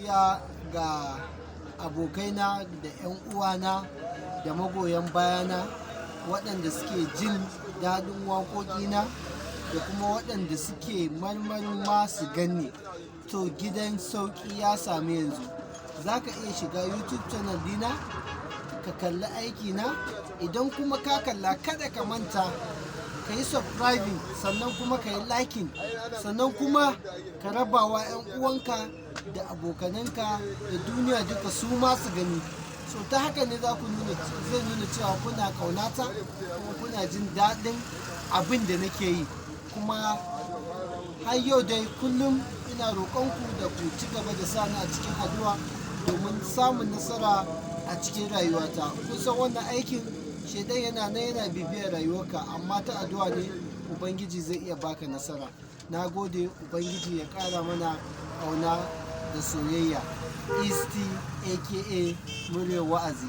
godiya ga abokaina da 'yan uwana da magoyan bayana waɗanda suke jin daɗin waƙoƙina da kuma waɗanda suke marmarin ma su ganni. To gidan sauƙi ya sami yanzu. Za ka iya shiga YouTube channel dina ka kalli aikina. Idan kuma ka kalla, kada ka manta ka yi subscribing, sannan kuma ka yi liking, sannan kuma ka rabawa 'yan uwanka da abokananka da duniya duka su ma su gani. So ta haka ne zai nuna cewa kuna ƙaunata kuma kuna jin daɗin abin da nake yi. Kuma har yau dai kullum ina roƙonku da ku ci gaba da sani a cikin addu'a domin samun nasara a cikin rayuwata. Kusan wannan aikin shaidan yana bibiyar rayuwarka, amma ta addu'a ne Ubangiji zai iya baka nasara. Na gode, Ubangiji ya ƙara mana ƙauna da soyayya. Isti aka muryar wa'azi.